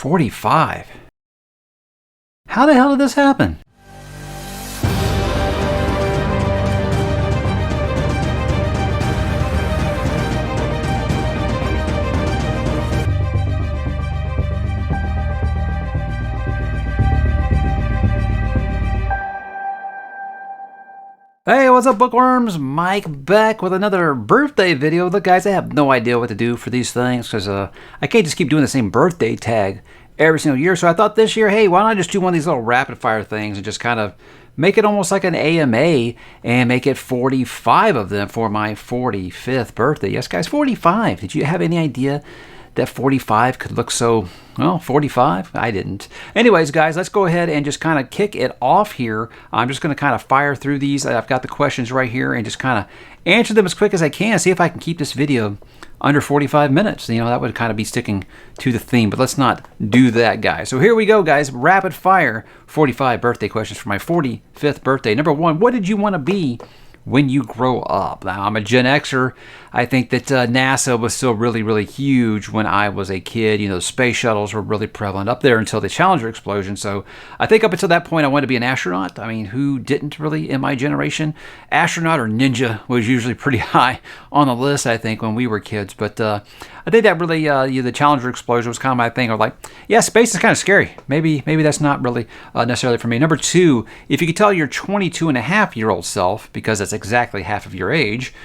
45. How the hell did this happen? Hey, what's up, bookworms? Mike back with another birthday video. Look, guys, I have no idea what to do for these things because I can't just keep doing the same birthday tag every single year. So I thought this year, hey, why don't I just do one of these little rapid fire things and just kind of make it almost like an AMA and make it 45 of them for my 45th birthday. Yes, guys, 45. Did you have any idea that 45 could look so, well, 45? I didn't. Anyways, guys, let's go ahead and just kind of kick it off here. I'm just going to kind of fire through these. I've got the questions right here and just kind of answer them as quick as I can. See if I can keep this video under 45 minutes. You know, that would kind of be sticking to the theme, but let's not do that, guys. So here we go, guys. Rapid fire 45 birthday questions for my 45th birthday. Number one, what did you want to be when you grow up? Now, I'm a Gen Xer. I think that NASA was still really, really huge when I was a kid. You know, the space shuttles were really prevalent up there until the Challenger explosion. So I think up until that point, I wanted to be an astronaut. I mean, who didn't really in my generation? Astronaut or ninja was usually pretty high on the list, I think, when we were kids. But I think that really, the Challenger explosion was kind of my thing. I was like, yeah, space is kind of scary. Maybe that's not really necessarily for me. Number two, if you could tell your 22-and-a-half-year-old self, because that's exactly half of your age,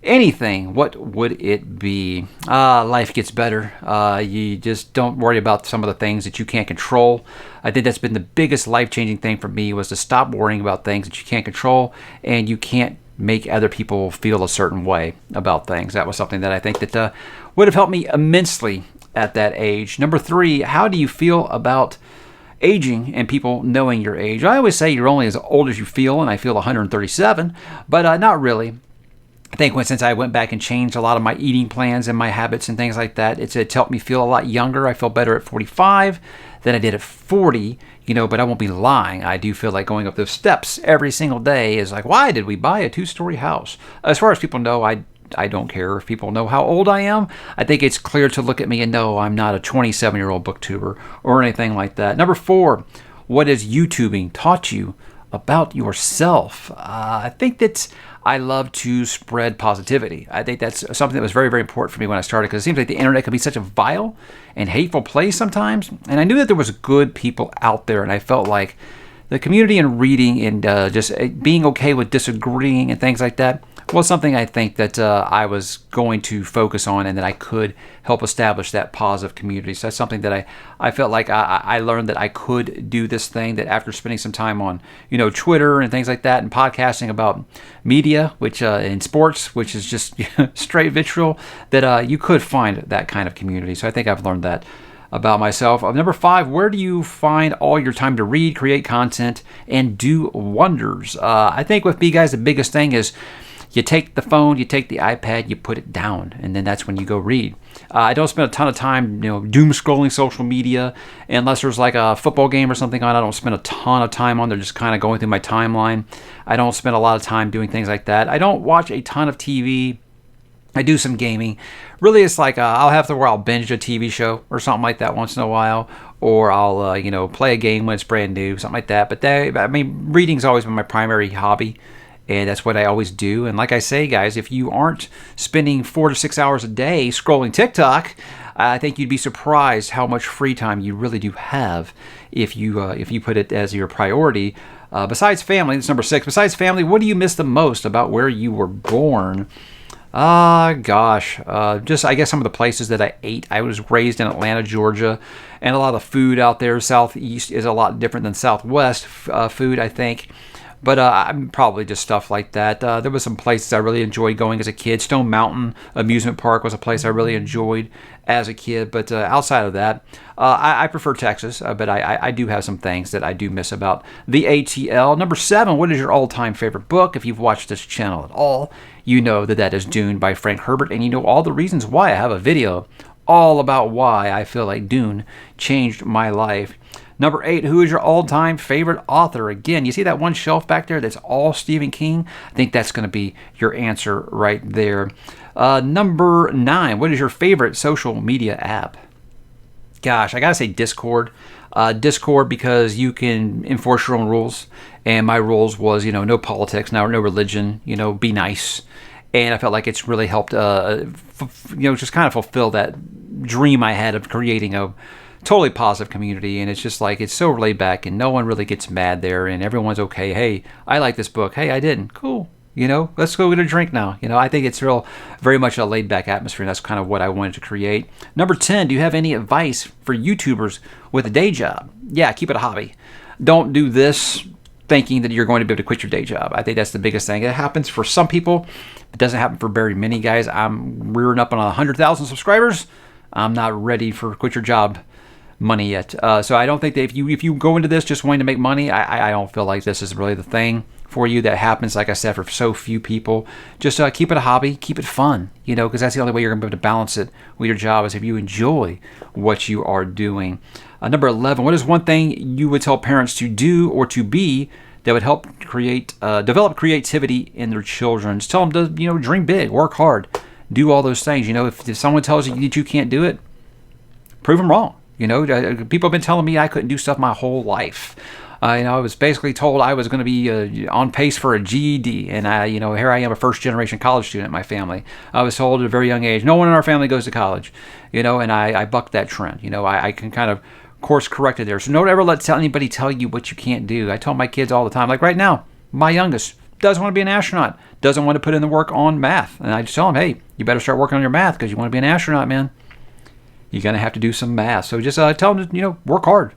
anything, what would it be? Life gets better. You just don't worry about some of the things that you can't control. I think that's been the biggest life-changing thing for me, was to stop worrying about things that you can't control, and you can't make other people feel a certain way about things. That was something that I think that would have helped me immensely at that age. Number three, how do you feel about aging and people knowing your age? I always say you're only as old as you feel, and I feel 137, but not really. I think since I went back and changed a lot of my eating plans and my habits and things like that, it's helped me feel a lot younger. I feel better at 45 than I did at 40, you know, but I won't be lying. I do feel like going up those steps every single day is like, why did we buy a 2-story house? As far as people know, I don't care if people know how old I am. I think it's clear to look at me and know I'm not a 27-year-old booktuber or anything like that. Number four, what has YouTubing taught you about yourself? I think that I love to spread positivity. I think that's something that was very, very important for me when I started, because it seems like the internet can be such a vile and hateful place sometimes. And I knew that there was good people out there, and I felt like the community and reading and just being okay with disagreeing and things like that was something I think that I was going to focus on, and that I could help establish that positive community. So that's something that I felt like I learned that I could do this thing, that after spending some time on, you know, Twitter and things like that, and podcasting about media, which in sports, which is just straight vitriol, that you could find that kind of community. So I think I've learned that about myself. Number five, where do you find all your time to read, create content, and do wonders? I think with me, guys, the biggest thing is you take the phone, you take the iPad, you put it down, and then that's when you go read. I don't spend a ton of time, doom scrolling social media, unless there's like a football game or something on. I don't spend a ton of time on there, just kind of going through my timeline. I don't spend a lot of time doing things like that. I don't watch a ton of TV. I do some gaming. Really, it's like I'll have to where I'll binge a TV show or something like that once in a while, or I'll play a game when it's brand new, something like that. But reading's always been my primary hobby, and that's what I always do. And like I say, guys, if you aren't spending 4 to 6 hours a day scrolling TikTok, I think you'd be surprised how much free time you really do have if you put it as your priority. Besides family, that's number 6. Besides family, what do you miss the most about where you were born? Just I guess some of the places that I ate. I was raised in Atlanta, Georgia, and a lot of the food out there, Southeast, is a lot different than Southwest food, I think. But I'm probably just stuff like that. There was some places I really enjoyed going as a kid. Stone Mountain Amusement Park was a place I really enjoyed as a kid. But outside of that, I prefer Texas. But I do have some things that I do miss about the ATL. Number 7, what is your all-time favorite book? If you've watched this channel at all, you know that is Dune by Frank Herbert. And you know all the reasons why. I have a video all about why I feel like Dune changed my life. Number 8, who is your all-time favorite author? Again, you see that one shelf back there that's all Stephen King? I think that's going to be your answer right there. Number 9, what is your favorite social media app? gosh, I gotta say Discord. Discord, because you can enforce your own rules, and my rules was, no politics, no religion, be nice. And I felt like it's really helped, just kind of fulfill that dream I had of creating a totally positive community. And it's just like, it's so laid back, and no one really gets mad there, and everyone's okay. Hey, I like this book. Hey, I didn't. Cool. Let's go get a drink now. I think it's very much a laid back atmosphere, and that's kind of what I wanted to create. Number 10, do you have any advice for YouTubers with a day job? Yeah, keep it a hobby. Don't do this thinking that you're going to be able to quit your day job. I think that's the biggest thing. It happens for some people. It doesn't happen for very many guys. I'm rearing up on 100,000 subscribers. I'm not ready for quit your job money yet. So I don't think that if you go into this just wanting to make money, I don't feel like this is really the thing for you. That happens, like I said, for so few people. Just keep it a hobby, keep it fun, because that's the only way you're going to be able to balance it with your job, is if you enjoy what you are doing. Number 11, what is one thing you would tell parents to do or to be that would help develop creativity in their children? Just tell them to, dream big, work hard, do all those things. If someone tells you that you can't do it, prove them wrong. People have been telling me I couldn't do stuff my whole life. I was basically told I was going to be on pace for a GED, and here I am, a first-generation college student in my family. I was told at a very young age, no one in our family goes to college, and I bucked that trend. I can kind of course corrected there. So don't ever let anybody tell you what you can't do. I tell my kids all the time, like right now, my youngest doesn't want to be an astronaut, doesn't want to put in the work on math, and I just tell him, hey, you better start working on your math because you want to be an astronaut, man. You're going to have to do some math. So just tell them to, work hard.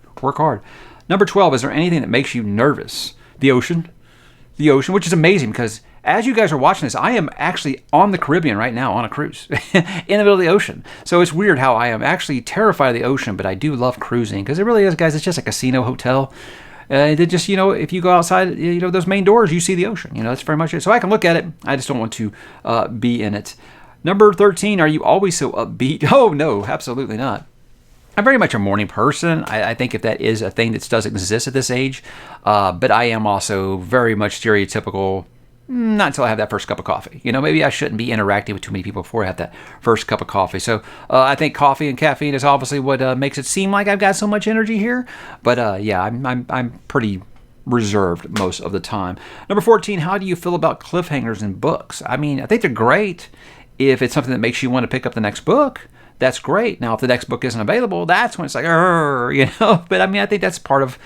Number 12, is there anything that makes you nervous? The ocean, which is amazing because as you guys are watching this, I am actually on the Caribbean right now on a cruise in the middle of the ocean. So it's weird how I am actually terrified of the ocean, but I do love cruising because it really is, guys, it's just a casino hotel. It just, if you go outside, those main doors, you see the ocean. That's very much it. So I can look at it. I just don't want to be in it. Number 13, are you always so upbeat? Oh, no, absolutely not. I'm very much a morning person. I think if that is a thing that does exist at this age, but I am also very much stereotypical, not until I have that first cup of coffee. Maybe I shouldn't be interacting with too many people before I have that first cup of coffee. So I think coffee and caffeine is obviously what makes it seem like I've got so much energy here. But yeah, I'm pretty reserved most of the time. Number 14, how do you feel about cliffhangers in books? I mean, I think they're great if it's something that makes you want to pick up the next book. That's great. Now, if the next book isn't available, that's when it's like, But I mean, I think that's part of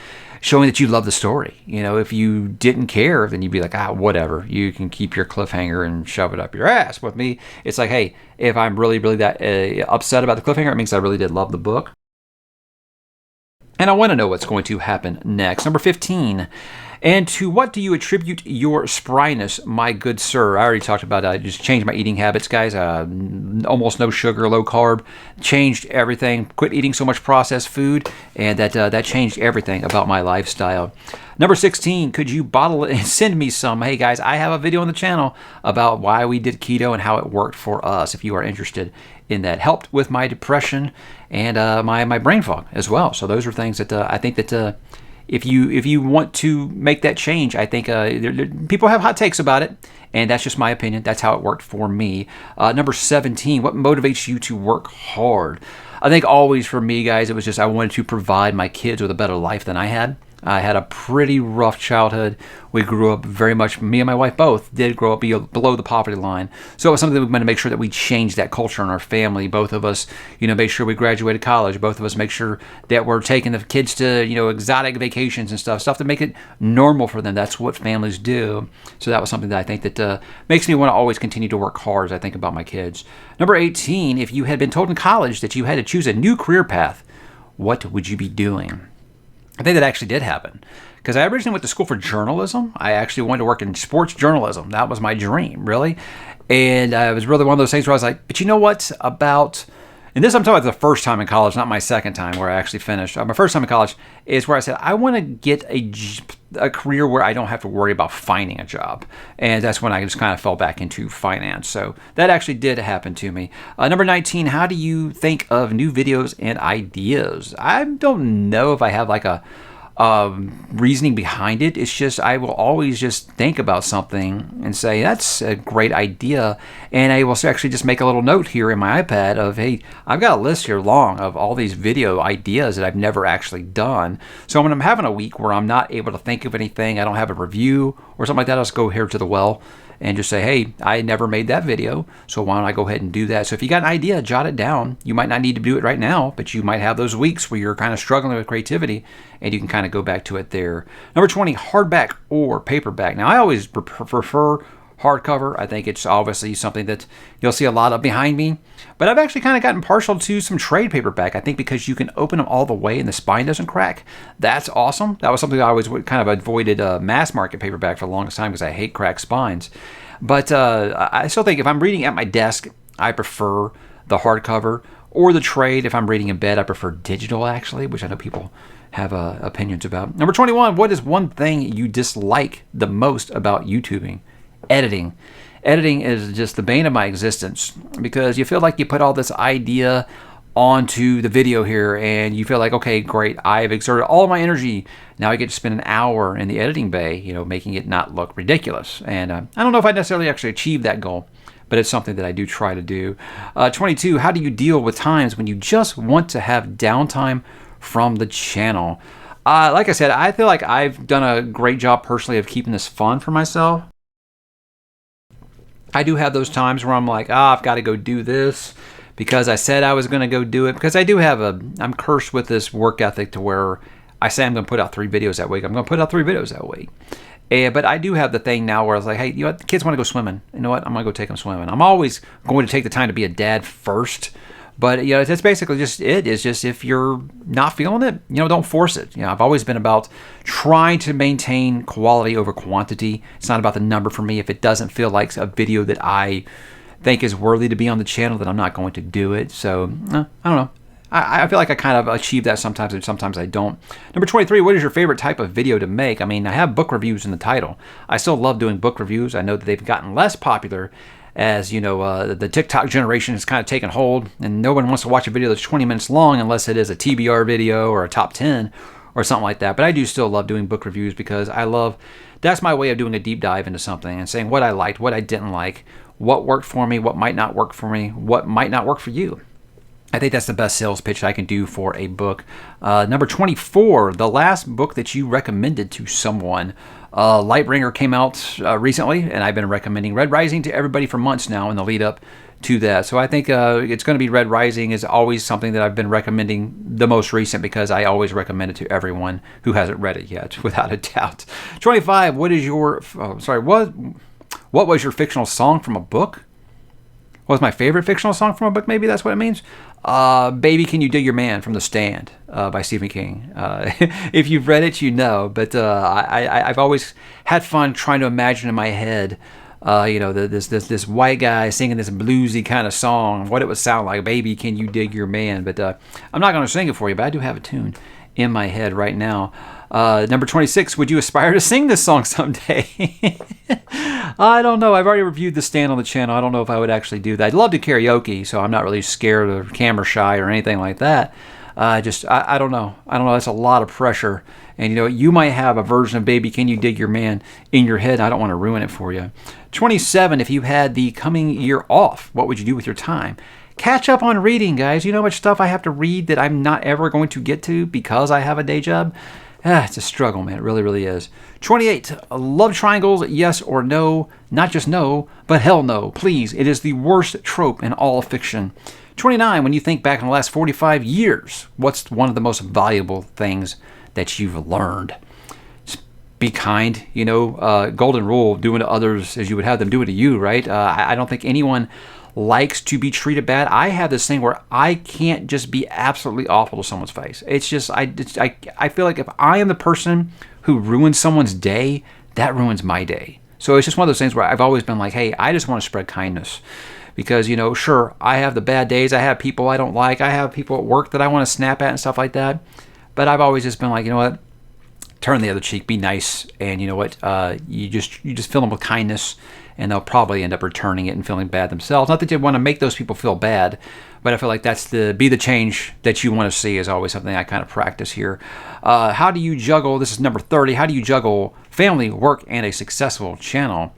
showing that you love the story. If you didn't care, then you'd be like, whatever. You can keep your cliffhanger and shove it up your ass. With me, it's like, hey, if I'm really, really that upset about the cliffhanger, it means I really did love the book. And I want to know what's going to happen next. Number 15. And to what do you attribute your spryness, my good sir? I already talked about I just changed my eating habits, guys. Almost no sugar, low carb. Changed everything. Quit eating so much processed food. And that changed everything about my lifestyle. Number 16, could you bottle it and send me some? Hey, guys, I have a video on the channel about why we did keto and how it worked for us, if you are interested in that. Helped with my depression and my brain fog as well. So those are things that I think that... If you want to make that change, I think people have hot takes about it, and that's just my opinion. That's how it worked for me. Number 17, what motivates you to work hard? I think always for me, guys, it was just I wanted to provide my kids with a better life than I had. I had a pretty rough childhood. We grew up very much, me and my wife both did grow up below the poverty line. So it was something that we wanted to make sure that we changed that culture in our family. Both of us, make sure we graduated college. Both of us make sure that we're taking the kids to, exotic vacations and stuff to make it normal for them. That's what families do. So that was something that I think that makes me want to always continue to work hard as I think about my kids. Number 18, if you had been told in college that you had to choose a new career path, what would you be doing? I think that actually did happen because I originally went to school for journalism. I actually wanted to work in sports journalism. That was my dream, really. And it was really one of those things where I was like, but you know what about, and this I'm talking about the first time in college, not my second time where I actually finished. My first time in college is where I said, I want to get a career where I don't have to worry about finding a job. And that's when I just kind of fell back into finance. So that actually did happen to me. Number 19, how do you think of new videos and ideas? I don't know if I have like a reasoning behind it. It's just I will always just think about something and say that's a great idea, and I will actually just make a little note here in my iPad of, hey, I've got a list here long of all these video ideas that I've never actually done. So when I'm having a week where I'm not able to think of anything, I don't have a review or something like that, I'll just go here to the well and just say, hey, I never made that video, so why don't I go ahead and do that? So if you got an idea, jot it down. You might not need to do it right now, but you might have those weeks where you're kind of struggling with creativity, and you can kind of go back to it there. Number 20, hardback or paperback. Now, I always prefer hardcover. I think it's obviously something that you'll see a lot of behind me, but I've actually kind of gotten partial to some trade paperback. I think because you can open them all the way and the spine doesn't crack. That's awesome. That was something I always kind of avoided mass market paperback for the longest time because I hate cracked spines. But I still think if I'm reading at my desk, I prefer the hardcover, or the trade. If I'm reading in bed, I prefer digital, actually, which I know people have opinions about. Number 21, what is one thing you dislike the most about YouTubing? Editing. Editing is just the bane of my existence because you feel like you put all this idea onto the video here and you feel like, okay, great, I've exerted all my energy. Now I get to spend an hour in the editing bay, making it not look ridiculous. And I don't know if I necessarily actually achieved that goal, but it's something that I do try to do. 22, how do you deal with times when you just want to have downtime from the channel? Like I said, I feel like I've done a great job personally of keeping this fun for myself. I do have those times where I'm like, I've got to go do this because I said I was going to go do it, because I do have I'm cursed with this work ethic to where I say I'm going to put out 3 videos that week. I'm going to put out 3 videos that week. But I do have the thing now where I was like, hey, the kids want to go swimming. You know what? I'm going to go take them swimming. I'm always going to take the time to be a dad first. But, that's basically just it. It's just if you're not feeling it, don't force it. I've always been about trying to maintain quality over quantity. It's not about the number for me. If it doesn't feel like a video that I think is worthy to be on the channel, then I'm not going to do it. So, I don't know. I feel like I kind of achieve that sometimes, and sometimes I don't. Number 23, what is your favorite type of video to make? I mean, I have book reviews in the title. I still love doing book reviews. I know that they've gotten less popular as, the TikTok generation has kind of taken hold, and no one wants to watch a video that's 20 minutes long unless it is a TBR video or a top 10 or something like that. But I do still love doing book reviews because that's my way of doing a deep dive into something and saying what I liked, what I didn't like, what worked for me, what might not work for me, what might not work for you. I think that's the best sales pitch I can do for a book. Number 24, the last book that you recommended to someone. Lightbringer came out recently, and I've been recommending Red Rising to everybody for months now in the lead up to that. So I think it's going to be Red Rising is always something that I've been recommending the most recent because I always recommend it to everyone who hasn't read it yet, without a doubt. 25, what was your fictional song from a book? What was my favorite fictional song from a book? Maybe that's what it means. Baby, Can You Dig Your Man from The Stand by Stephen King. If you've read it, you know. But I've always had fun trying to imagine in my head, this white guy singing this bluesy kind of song, what it would sound like. Baby, Can You Dig Your Man? But I'm not going to sing it for you, but I do have a tune in my head right now. Number 26, would you aspire to sing this song someday? I don't know. I've already reviewed The Stand on the channel. I don't know if I would actually do that. I'd love to karaoke, so I'm not really scared or camera shy or anything like that. I don't know. That's a lot of pressure. And, you might have a version of Baby, Can You Dig Your Man in your head. I don't want to ruin it for you. 27, if you had the coming year off, what would you do with your time? Catch up on reading, guys. You know how much stuff I have to read that I'm not ever going to get to because I have a day job? It's a struggle, man. It really, really is. 28. Love triangles, yes or no? Not just no, but hell no. Please. It is the worst trope in all of fiction. 29. When you think back in the last 45 years, what's one of the most valuable things that you've learned? Just be kind. Golden rule, do unto others as you would have them do it to you, right? I don't think anyone likes to be treated bad. I have this thing where I can't just be absolutely awful to someone's face. It's just, I feel like if I am the person who ruins someone's day, that ruins my day. So it's just one of those things where I've always been like, hey, I just want to spread kindness. Because, sure, I have the bad days. I have people I don't like. I have people at work that I want to snap at and stuff like that. But I've always just been like, you know what? Turn the other cheek, be nice. And you know what? You just fill them with kindness. and they'll probably end up returning it and feeling bad themselves. Not that you want to make those people feel bad, but I feel like that's the change that you want to see is always something I kind of practice here. How do you juggle, this is number 30, how do you juggle family, work, and a successful channel?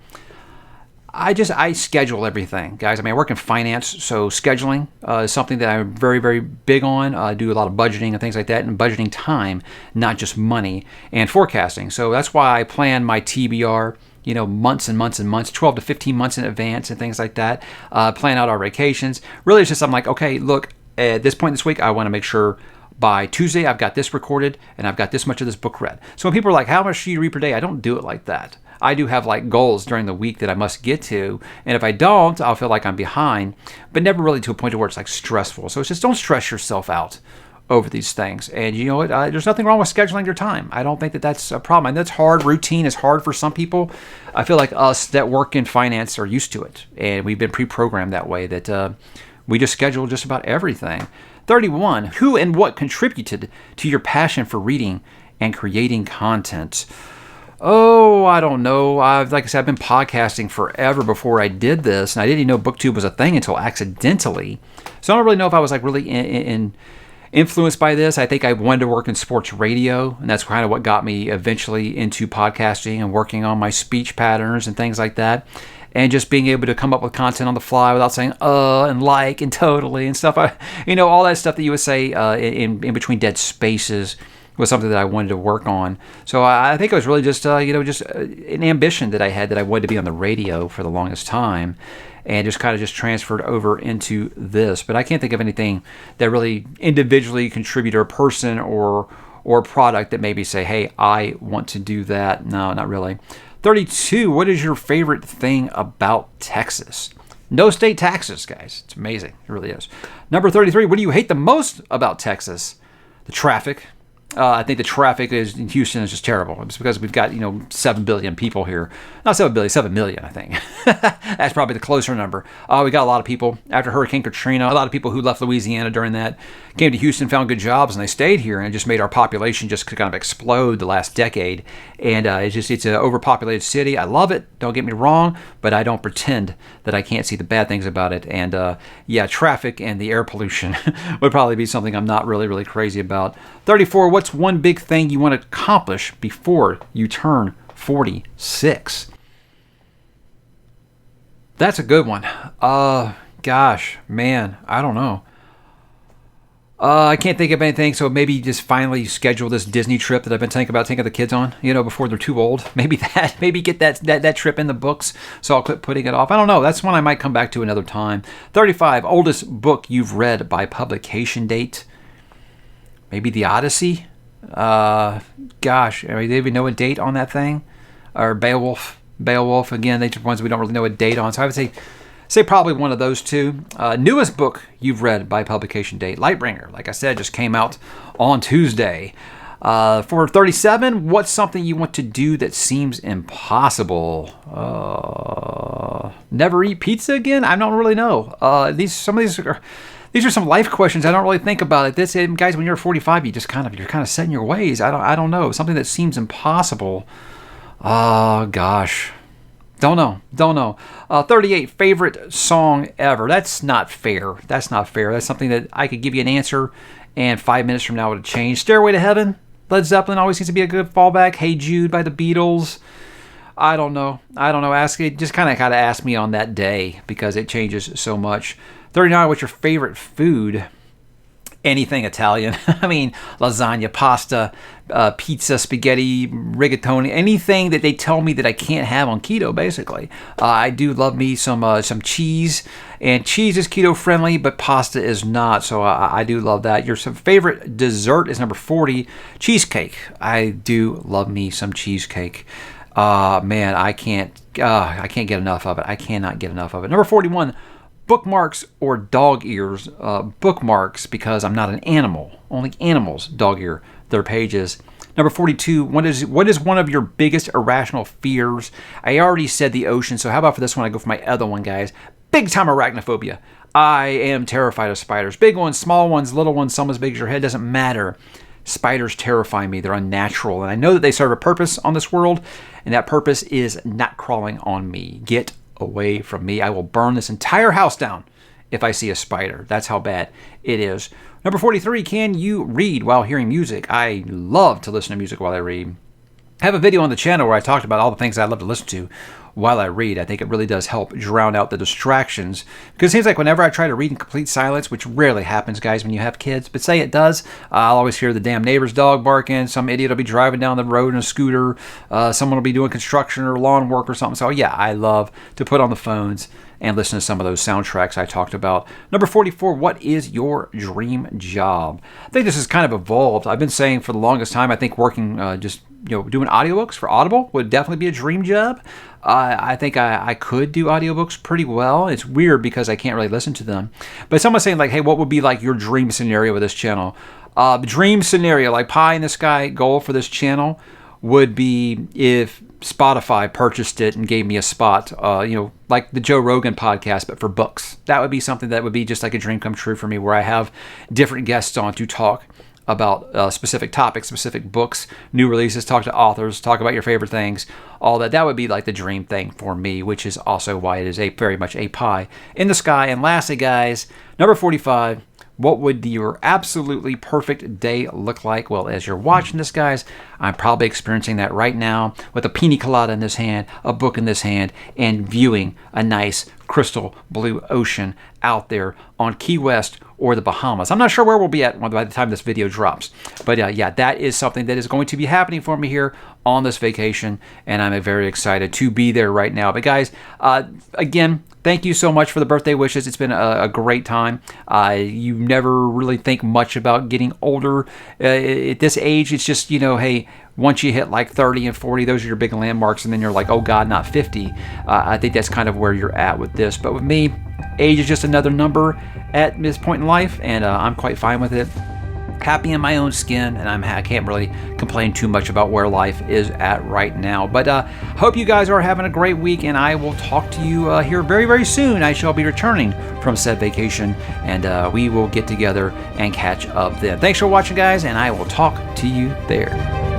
I schedule everything, guys. I mean, I work in finance, so scheduling is something that I'm very, very big on. I do a lot of budgeting and things like that, and budgeting time, not just money, and forecasting. So that's why I plan my TBR, months and months and months, 12 to 15 months in advance and things like that. Plan out our vacations. Really, it's just I'm like, okay, look, at this point this week, I want to make sure by Tuesday I've got this recorded and I've got this much of this book read. So when people are like, how much do you read per day? I don't do it like that. I do have like goals during the week that I must get to, and if I don't, I'll feel like I'm behind, but never really to a point where it's like stressful. So it's just don't stress yourself out over these things. And you know what? There's nothing wrong with scheduling your time. I don't think that that's a problem. And that's hard. Routine is hard for some people. I feel like us that work in finance are used to it, and we've been pre-programmed that way that we just schedule just about everything. 31, who and what contributed to your passion for reading and creating content? Oh, I don't know. Like I said, I've been podcasting forever before I did this, and I didn't even know BookTube was a thing until accidentally. So I don't really know if I was like really influenced by this. I think I wanted to work in sports radio, and that's kind of what got me eventually into podcasting and working on my speech patterns and things like that. And just being able to come up with content on the fly without saying and like and totally and stuff. All that stuff that you would say in between dead spaces was something that I wanted to work on. So I think it was really just an ambition that I had, that I wanted to be on the radio for the longest time, and just kind of just transferred over into this. But I can't think of anything that really individually contributed, or a person or product that maybe say, hey, I want to do that. No, not really. 32, what is your favorite thing about Texas? No state taxes, guys. It's amazing. It really is. Number 33, what do you hate the most about Texas? The traffic. I think the traffic in Houston is just terrible. It's because we've got 7 billion people here. Not 7 billion, 7 million, I think. That's probably the closer number. We got a lot of people after Hurricane Katrina. A lot of people who left Louisiana during that came to Houston, found good jobs, and they stayed here, and it just made our population just kind of explode the last decade. And it's an overpopulated city. I love it. Don't get me wrong, but I don't pretend that I can't see the bad things about it. And traffic and the air pollution would probably be something I'm not really, really crazy about. 34, what's one big thing you want to accomplish before you turn 46? That's a good one. Gosh, man, I don't know. I can't think of anything, so maybe just finally schedule this Disney trip that I've been thinking about taking the kids on, before they're too old. Maybe get that trip in the books, so I'll quit putting it off. I don't know. That's one I might come back to another time. 35, oldest book you've read by publication date. Maybe The Odyssey? Gosh, do they even know a date on that thing? Or Beowulf, again, they're ones we don't really know a date on. So I would say probably one of those two. Newest book you've read by publication date, Lightbringer. Like I said, just came out on Tuesday. For 37, what's something you want to do that seems impossible? Never eat pizza again? I don't really know. These are some life questions I don't really think about. Guys, when you're 45, you're kind of set in your ways. I don't know. Something that seems impossible. Oh gosh, don't know. 38, favorite song ever. That's not fair. That's something that I could give you an answer, and 5 minutes from now it would change. Stairway to Heaven, Led Zeppelin always seems to be a good fallback. Hey Jude by the Beatles. I don't know. Just kind of ask me on that day because it changes so much. 39, what's your favorite food? Anything Italian. I mean, lasagna, pasta, pizza, spaghetti, rigatoni, anything that they tell me that I can't have on keto, basically. I do love me some cheese, and cheese is keto friendly, but pasta is not, so I do love that. Your favorite dessert is number 40, cheesecake. I do love me some cheesecake. Man, I can't get enough of it. I cannot get enough of it. Number 41, bookmarks or dog ears. Bookmarks, because I'm not an animal. Only animals dog ear their pages. Number 42, what is one of your biggest irrational fears? I already said the ocean, so how about for this one, I go for my other one, guys. Big time arachnophobia. I am terrified of spiders. Big ones, small ones, little ones, some as big as your head, doesn't matter. Spiders terrify me. They're unnatural, and I know that they serve a purpose on this world, and that purpose is not crawling on me. Get away from me. I will burn this entire house down if I see a spider. That's how bad it is. Number 43, can you read while hearing music? I love to listen to music while I read. I have a video on the channel where I talked about all the things I love to listen to while I read. I think it really does help drown out the distractions, because it seems like whenever I try to read in complete silence, which rarely happens, guys, when you have kids, but say it does, I'll always hear the damn neighbor's dog barking, some idiot will be driving down the road in a scooter, someone will be doing construction or lawn work or something. So yeah, I love to put on the phones and listen to some of those soundtracks I talked about. Number 44, what is your dream job? I think this has kind of evolved. I've been saying for the longest time, I think working doing audiobooks for Audible would definitely be a dream job. I think I could do audiobooks pretty well. It's weird because I can't really listen to them. But someone's saying like, hey, what would be like your dream scenario with this channel? Dream scenario, like pie in the sky goal for this channel would be if Spotify purchased it and gave me a spot, like the Joe Rogan podcast, but for books. That would be something that would be just like a dream come true for me, where I have different guests on to talk about specific topics, specific books, new releases, talk to authors, talk about your favorite things, all that. That would be like the dream thing for me, which is also why it is very much a pie in the sky. And lastly, guys, number 45, what would your absolutely perfect day look like? Well, as you're watching this, guys, I'm probably experiencing that right now with a pina colada in this hand, a book in this hand, and viewing a nice crystal blue ocean out there on Key West or the Bahamas. I'm not sure where we'll be at by the time this video drops. But yeah, that is something that is going to be happening for me here on this vacation, and I'm very excited to be there right now. But guys, again, thank you so much for the birthday wishes. It's been a great time. You never really think much about getting older. At this age, it's just, hey, once you hit like 30 and 40, those are your big landmarks, and then you're like, oh God, not 50. I think that's kind of where you're at with this. But with me, age is just another number at this point in life, and I'm quite fine with it. Happy in my own skin, and I can't really complain too much about where life is at right now. But hope you guys are having a great week, and I will talk to you here very, very soon. I shall be returning from said vacation, and we will get together and catch up then. Thanks for watching, guys, and I will talk to you there.